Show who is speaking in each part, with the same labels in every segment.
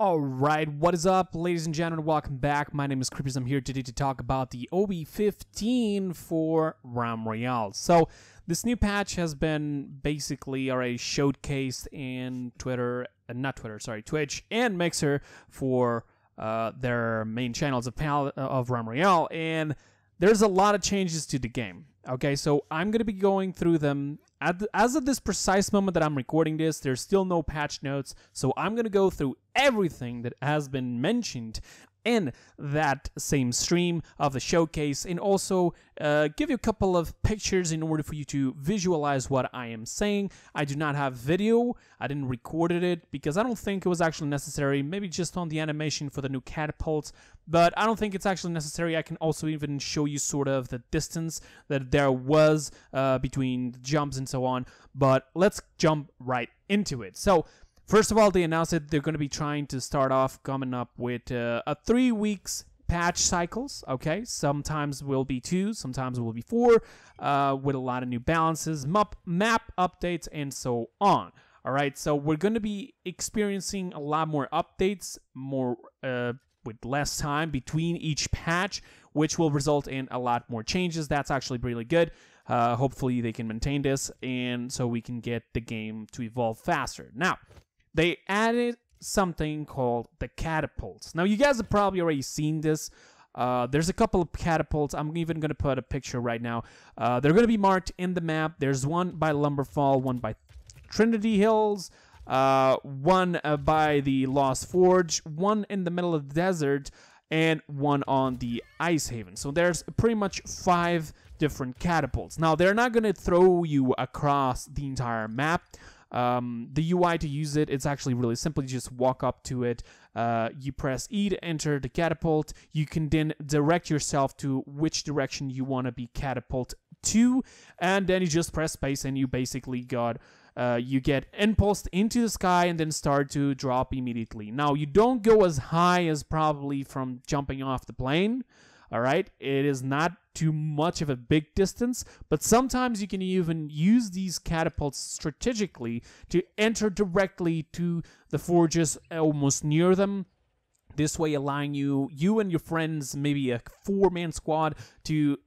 Speaker 1: Alright, what is up, ladies and gentlemen? Welcome back. My name is Kreepers. I'm here today to talk about the OB15 for Royale. So, this new patch has been basically already showcased in Twitch and Mixer for their main channels of Royale, and there's a lot of changes to the game. Okay, so I'm going to be going through them. As of this precise moment that I'm recording this, there's still no patch notes, so I'm going to go through everything that has been mentioned in that same stream of the showcase, and also give you a couple of pictures in order for you to visualize what I am saying. I do not have video. I didn't record it because I don't think it was actually necessary. Maybe just on the animation for the new catapults, but I don't think it's actually necessary. I can also even show you sort of the distance that there was between the jumps and so on, but let's jump right into it. So, first of all, they announced that they're going to be trying to start off coming up with a 3 weeks patch cycles. Okay, sometimes will be 2, sometimes will be 4, with a lot of new balances, map updates, and so on. All right, so we're going to be experiencing a lot more updates, with less time between each patch, which will result in a lot more changes. That's actually really good. Hopefully, they can maintain this, and so we can get the game to evolve faster. Now, they added something called the catapults. Now, you guys have probably already seen this. There's a couple of catapults. I'm even going to put a picture right now. They're going to be marked in the map. There's one by Lumberfall, one by Trinity Hills, one by the Lost Forge, one in the middle of the desert, and one on the Ice Haven. So there's pretty much 5 different catapults. Now, they're not going to throw you across the entire map. The UI to use it's actually really simple. You just walk up to it, you press E to enter the catapult. You can then direct yourself to which direction you want to be catapult to, and then you just press space and you basically you get impulsed into the sky and then start to drop immediately. Now, you don't go as high as probably from jumping off the plane. All right, it is not too much of a big distance, but sometimes you can even use these catapults strategically to enter directly to the forges almost near them. This way allowing you and your friends, maybe a 4-man squad, to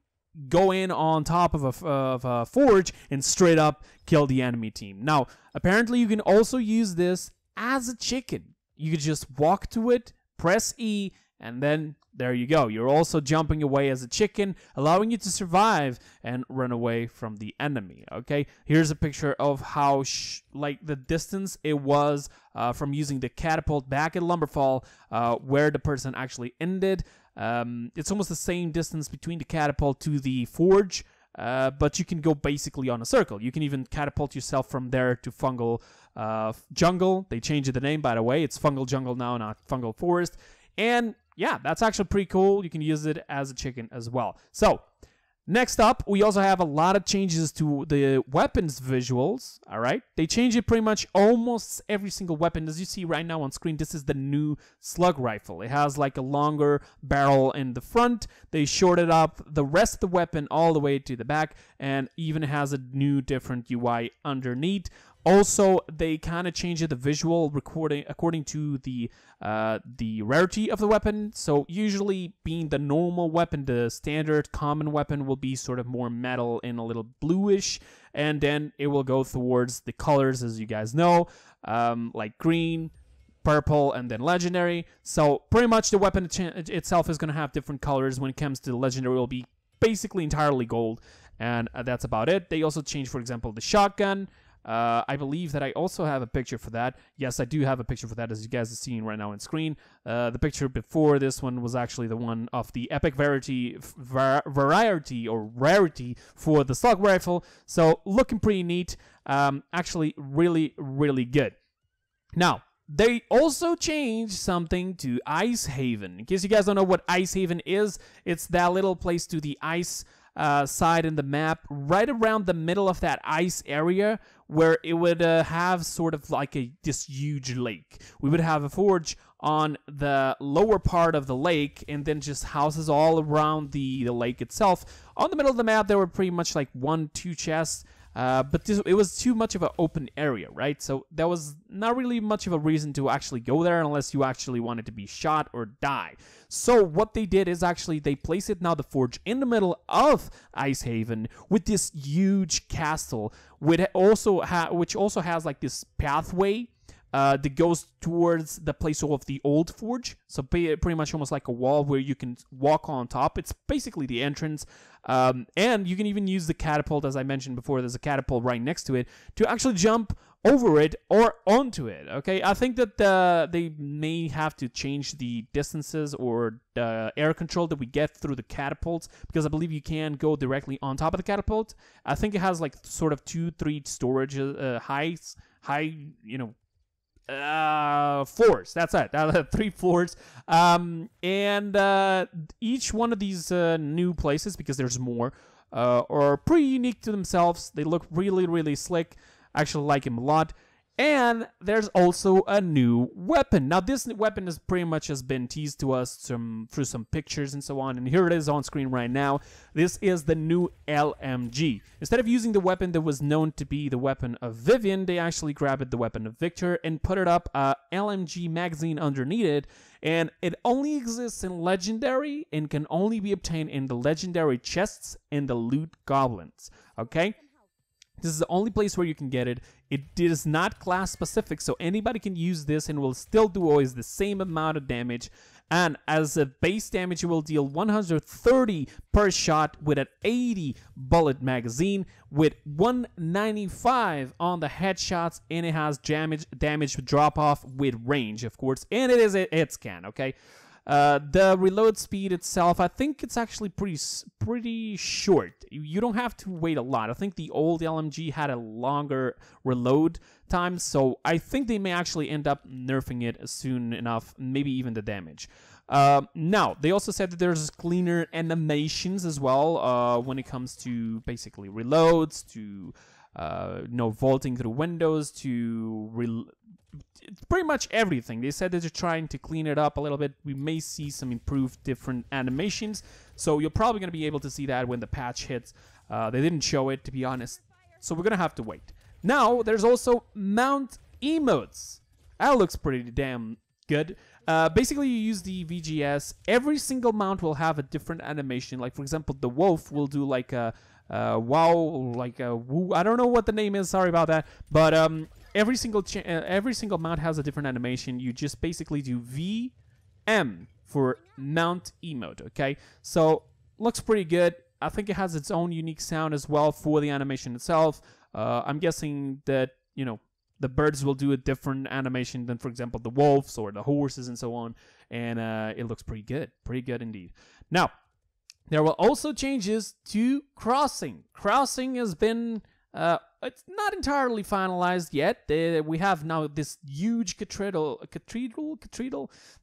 Speaker 1: go in on top of a forge and straight up kill the enemy team. Now, apparently you can also use this as a chicken. You could just walk to it, press E, and then there you go. You're also jumping away as a chicken, allowing you to survive and run away from the enemy. Okay, here's a picture of how like the distance it was from using the catapult back at Lumberfall, where the person actually ended. It's almost the same distance between the catapult to the forge, but you can go basically on a circle. You can even catapult yourself from there to Fungal Jungle. They changed the name, by the way. It's Fungal Jungle now, not Fungal Forest. And yeah, that's actually pretty cool. You can use it as a chicken as well. So, next up, we also have a lot of changes to the weapons visuals, all right? They changed it pretty much almost every single weapon. As you see right now on screen, this is the new slug rifle. It has like a longer barrel in the front. They shorted up the rest of the weapon all the way to the back, and even has a new different UI underneath. Also, they kind of changed the visual recording according to the rarity of the weapon. So usually being the normal weapon, the standard common weapon will be sort of more metal and a little bluish, and then it will go towards the colors, as you guys know, like green, purple, and then legendary. So pretty much the weapon itself is going to have different colors. When it comes to the legendary, it will be basically entirely gold, and that's about it. They also changed, for example, the shotgun. I believe that I also have a picture for that. Yes, I do have a picture for that, as you guys are seeing right now on screen. The picture before this one was actually the one of the epic variety or rarity for the slug rifle. So looking pretty neat. Actually, really, really good. Now, they also changed something to Ice Haven. In case you guys don't know what Ice Haven is, it's that little place to the ice side in the map, right around the middle of that ice area, where it would have sort of like this huge lake. We would have a forge on the lower part of the lake, and then just houses all around the lake itself. On the middle of the map, there were pretty much like 1-2 chests but it was too much of an open area, right? So there was not really much of a reason to actually go there unless you actually wanted to be shot or die. So what they did is actually they placed it now, the forge, in the middle of Ice Haven with this huge castle, which also has like this pathway that goes towards the place of the old forge. So pretty much almost like a wall where you can walk on top. It's basically the entrance. And you can even use the catapult, as I mentioned before. There's a catapult right next to it to actually jump over it or onto it. Okay, I think that they may have to change the distances or the air control that we get through the catapults, because I believe you can go directly on top of the catapult. I think it has like sort of 2-3 storage floors. That's it. 3 floors. And each one of these new places, because there's more, are pretty unique to themselves. They look really, really slick. I actually like him a lot. And there's also a new weapon. Now, this weapon has pretty much has been teased to us through some pictures and so on. And here it is on screen right now. This is the new LMG. Instead of using the weapon that was known to be the weapon of Vivian, they actually grabbed the weapon of Victor and put it up a LMG magazine underneath it. And it only exists in Legendary and can only be obtained in the Legendary chests and the Loot Goblins. Okay? This is the only place where you can get it. It is not class specific, so anybody can use this and will still do always the same amount of damage. And as a base damage, it will deal 130 per shot with an 80 bullet magazine with 195 on the headshots, and it has damage drop off with range, of course, and it is a hit scan. Okay. The reload speed itself, I think it's actually pretty short. You don't have to wait a lot. I think the old LMG had a longer reload time, so I think they may actually end up nerfing it soon enough, maybe even the damage. Now, they also said that there's cleaner animations as well when it comes to basically reloads, to vaulting through windows, to pretty much everything. They said that they're trying to clean it up a little bit. We may see some improved different animations, so you're probably going to be able to see that when the patch hits. They didn't show it, to be honest, so we're going to have to wait. Now, there's also mount emotes. That looks pretty damn good. Basically, you use the VGS. Every single mount will have a different animation. Like, for example, the wolf will do like a wow, like a woo. I don't know what the name is. Sorry about that. But every single mount has a different animation. You just basically do VM for mount emote. Okay, so looks pretty good. I think it has its own unique sound as well for the animation itself. I'm guessing that the birds will do a different animation than, for example, the wolves or the horses and so on. And it looks pretty good indeed. Now, there were also changes to crossing. Crossing has been, it's not entirely finalized yet. We have now this huge cathedral,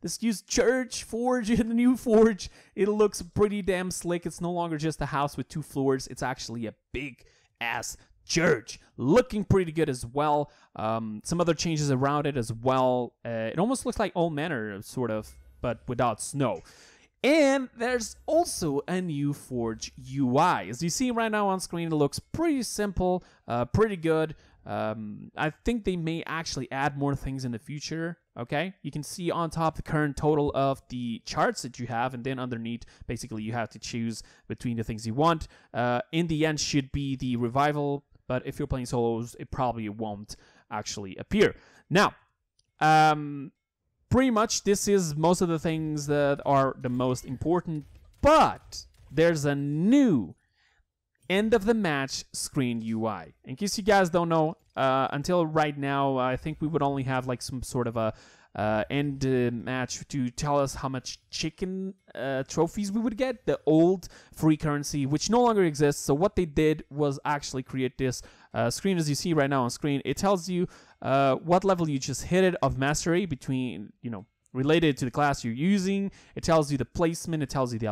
Speaker 1: this huge church forge in the new forge. It looks pretty damn slick. It's no longer just a house with 2 floors. It's actually a big ass church, looking pretty good as well. Some other changes around it as well. It almost looks like Old Manor, sort of, but without snow. And there's also a new Forge UI. As you see right now on screen, it looks pretty simple, pretty good. I think they may actually add more things in the future, okay? You can see on top the current total of the charts that you have, and then underneath, basically, you have to choose between the things you want. In the end should be the revival, but if you're playing solos, it probably won't actually appear. Now, pretty much this is most of the things that are the most important, but there's a new end of the match screen UI. In case you guys don't know, until right now, I think we would only have like some sort of a end match to tell us how much chicken trophies we would get, the old free currency, which no longer exists. So what they did was actually create this screen, as you see right now on screen. It tells you what level you just hit it of mastery between, related to the class you're using. It tells you the placement, it tells you the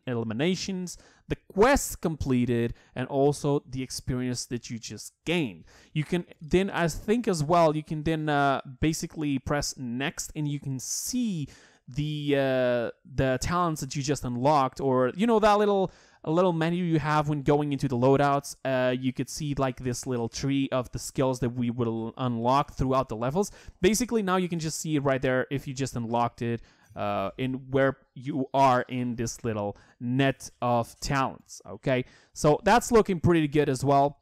Speaker 1: eliminations, the quests completed, and also the experience that you just gained. You can then, I think as well, you can then basically press next, and you can see the talents that you just unlocked, or that little little menu you have when going into the loadouts. You could see like this little tree of the skills that we will unlock throughout the levels. Basically, now you can just see it right there if you just unlocked it in where you are in this little net of talents. Okay, so that's looking pretty good as well.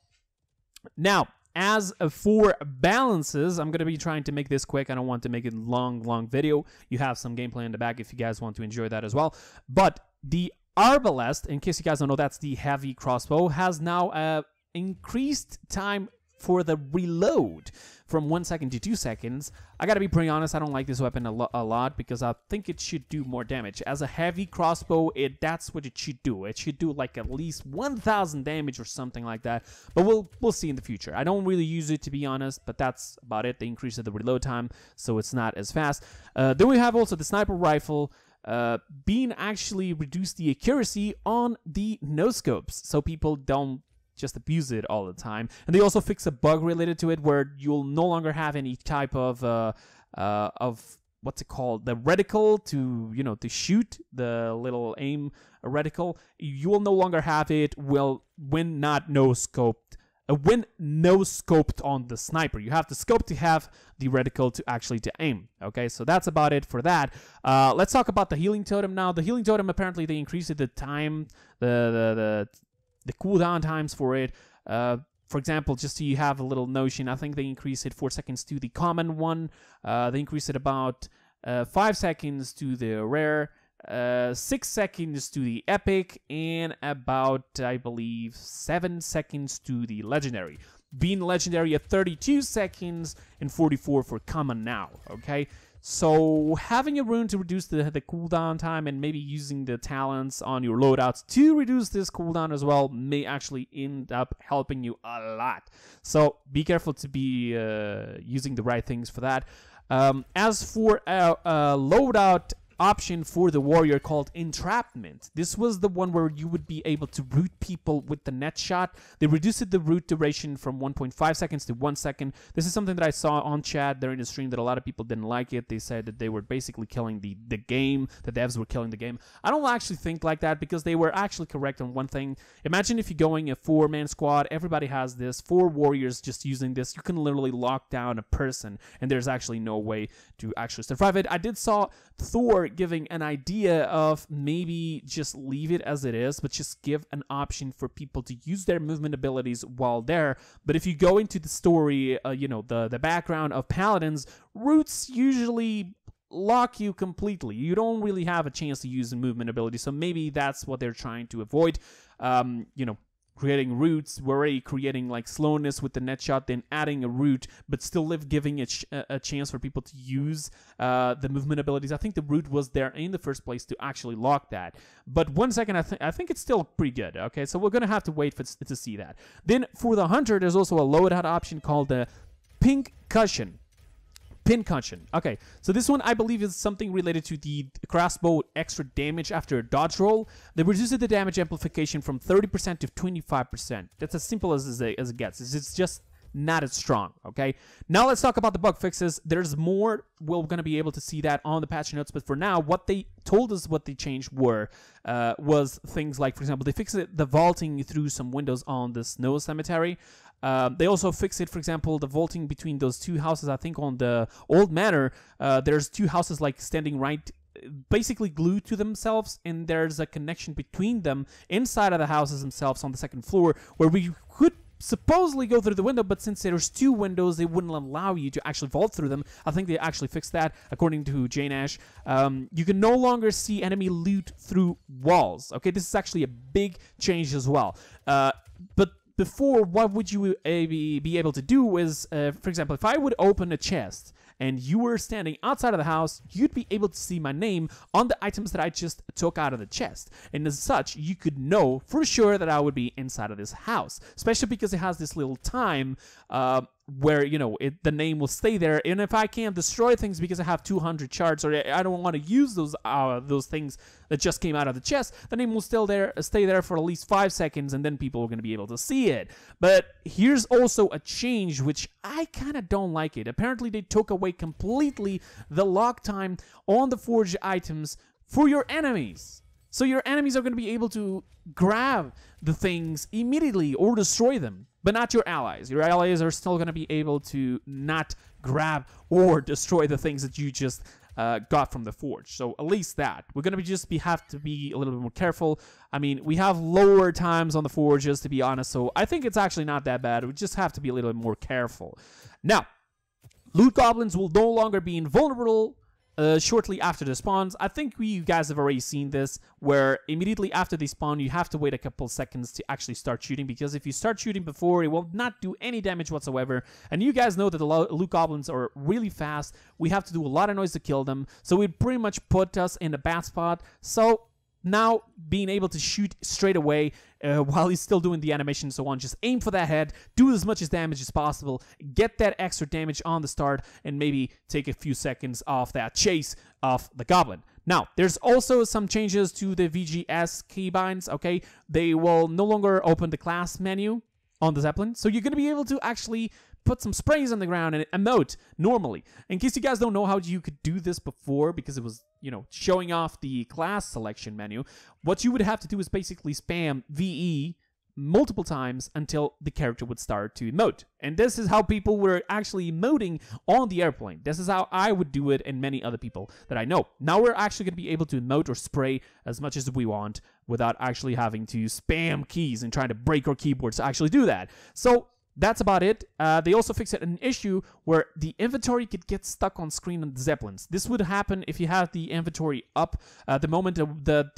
Speaker 1: Now, as for balances, I'm going to be trying to make this quick. I don't want to make it long video. You have some gameplay in the back if you guys want to enjoy that as well. But the arbalest, in case you guys don't know, that's the heavy crossbow, has now increased time for the reload from 1 second to 2 seconds. I gotta be pretty honest, I don't like this weapon a lot because I think it should do more damage. As a heavy crossbow, that's what it should do. It should do like at least 1,000 damage or something like that. But we'll see in the future. I don't really use it, to be honest, but that's about it. They increased the reload time, so it's not as fast. Then we have also the sniper rifle. Being actually reduced the accuracy on the no scopes, so people don't just abuse it all the time. And they also fix a bug related to it where you'll no longer have any type of what's it called, the reticle to shoot, the little aim reticle. You will no longer have it when not no scoped. When no scoped on the sniper, you have the scope to have the reticle to actually to aim. Okay, so that's about it for that. Let's talk about the healing totem now. The healing totem, apparently they increased the time, the cooldown times for it. For example, just so you have a little notion, I think they increased it 4 seconds to the common one. They increased it about 5 seconds to the rare, 6 seconds to the epic, and about, I believe, 7 seconds to the legendary. Being legendary at 32 seconds and 44 for common now, okay? So having a rune to reduce the cooldown time and maybe using the talents on your loadouts to reduce this cooldown as well may actually end up helping you a lot. So be careful to be using the right things for that. As for a loadout option for the warrior called entrapment, this was the one where you would be able to root people with the net shot. They reduced the root duration from 1.5 seconds to 1 second. This is something that I saw on chat during the stream that a lot of people didn't like it. They said that they were basically killing the game, the devs were killing the game. I don't actually think like that because they were actually correct on one thing. Imagine if you're going a 4-man squad, everybody has this, 4 warriors just using this. You can literally lock down a person and there's actually no way to actually survive it. I did saw Thor giving an idea of maybe just leave it as it is, but just give an option for people to use their movement abilities while there. But if you go into the story, the background of paladins, roots usually lock you completely. You don't really have a chance to use the movement ability, so maybe that's what they're trying to avoid. Creating roots, we're already creating like slowness with the net shot, then adding a root, but still giving it a chance for people to use the movement abilities. I think the root was there in the first place to actually lock that. But 1 second, I think it's still pretty good. Okay, so we're gonna have to wait to see that. Then for the hunter, there's also a loadout option called the Pincushion. Okay, so this one I believe is something related to the crossbow extra damage after a dodge roll. They reduced the damage amplification from 30% to 25%. That's as simple as it gets. It's just not as strong, okay? Now let's talk about the bug fixes. There's more. We're going to be able to see that on the patch notes, but for now, what they told us what they changed was things like, for example, they fixed the vaulting through some windows on the snow cemetery. They also fixed it, for example, the vaulting between those two houses. I think on the old manor, there's two houses like standing right, basically glued to themselves, and there's a connection between them inside of the houses themselves on the second floor where we could supposedly go through the window, but since there's two windows, they wouldn't allow you to actually vault through them. I think they actually fixed that, according to Jane Ash. You can no longer see enemy loot through walls. Okay, this is actually a big change as well. But before, what would you be able to do is, for example, if I would open a chest and you were standing outside of the house, you'd be able to see my name on the items that I just took out of the chest. And as such, you could know for sure that I would be inside of this house, especially because it has this little time where, the name will stay there. And if I can't destroy things because I have 200 shards, or I don't want to use those things that just came out of the chest, the name will still stay there for at least 5 seconds, and then people are going to be able to see it. But here's also a change which I kind of don't like it. Apparently they took away completely the lock time on the forged items for your enemies. So your enemies are going to be able to grab the things immediately or destroy them, but not your allies. Your allies are still going to be able to not grab or destroy the things that you just got from the forge. So at least that. We're going to have to be a little bit more careful. I mean, we have lower times on the forges, to be honest, so I think it's actually not that bad. We just have to be a little bit more careful. Now, loot goblins will no longer be invulnerable shortly after the spawns. I think you guys have already seen this, where immediately after they spawn, you have to wait a couple seconds to actually start shooting, because if you start shooting before, it will not do any damage whatsoever. And you guys know that the loot goblins are really fast. We have to do a lot of noise to kill them, so it pretty much put us in a bad spot. So now, being able to shoot straight away while he's still doing the animation and so on, just aim for that head, do as much damage as possible, get that extra damage on the start, and maybe take a few seconds off that chase of the goblin. Now, there's also some changes to the VGS keybinds, okay? They will no longer open the class menu on the Zeppelin, so you're going to be able to actually put some sprays on the ground and emote normally. In case you guys don't know how you could do this before, because it was, you know, showing off the class selection menu, what you would have to do is basically spam VE multiple times until the character would start to emote. And this is how people were actually emoting on the airplane. This is how I would do it, and many other people that I know. Now we're actually going to be able to emote or spray as much as we want without actually having to spam keys and trying to break our keyboards to actually do that. So that's about it. They also fixed an issue where the inventory could get stuck on screen on the Zeppelins. This would happen if you have the inventory up. The moment that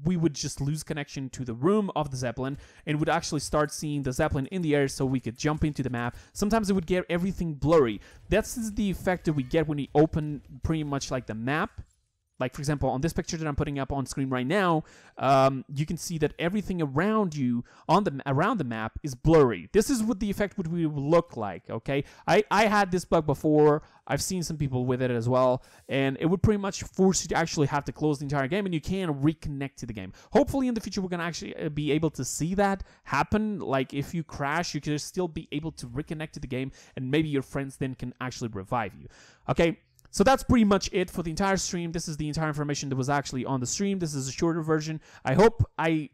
Speaker 1: we would just lose connection to the room of the Zeppelin and would actually start seeing the Zeppelin in the air, so we could jump into the map. Sometimes it would get everything blurry. That's the effect that we get when we open pretty much like the map. Like, for example, on this picture that I'm putting up on screen right now, you can see that everything around you around the map is blurry. This is what the effect would look like, okay? I had this bug before. I've seen some people with it as well, and it would pretty much force you to actually have to close the entire game, and you can't reconnect to the game. Hopefully, in the future, we're going to actually be able to see that happen. Like, if you crash, you can still be able to reconnect to the game, and maybe your friends then can actually revive you, okay? So that's pretty much it for the entire stream. This is the entire information that was actually on the stream. This is a shorter version. I hope I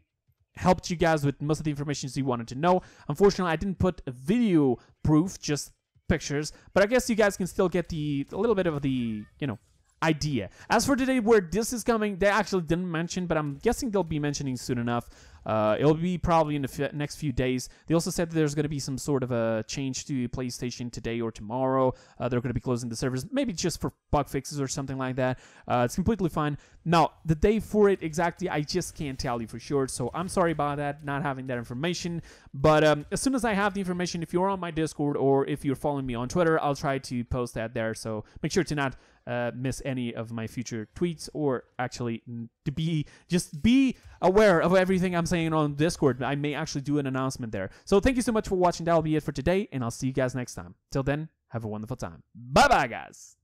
Speaker 1: helped you guys with most of the information you wanted to know. Unfortunately, I didn't put a video proof, just pictures, but I guess you guys can still get a little bit of the, you know, idea. As for today, where this is coming, they actually didn't mention, but I'm guessing they'll be mentioning soon enough. It'll be probably in the next few days. They also said that there's going to be some sort of a change to PlayStation today or tomorrow. They're going to be closing the servers, maybe just for bug fixes or something like that. It's completely fine. Now, the day for it exactly, I just can't tell you for sure, so I'm sorry about that, not having that information. But as soon as I have the information, if you're on my Discord or if you're following me on Twitter, I'll try to post that there, so make sure to not miss any of my future tweets, or actually to be aware of everything I'm saying on Discord. I may actually do an announcement there. So thank you so much for watching. That'll be it for today, and I'll see you guys next time. Till then, have a wonderful time. Bye bye, guys.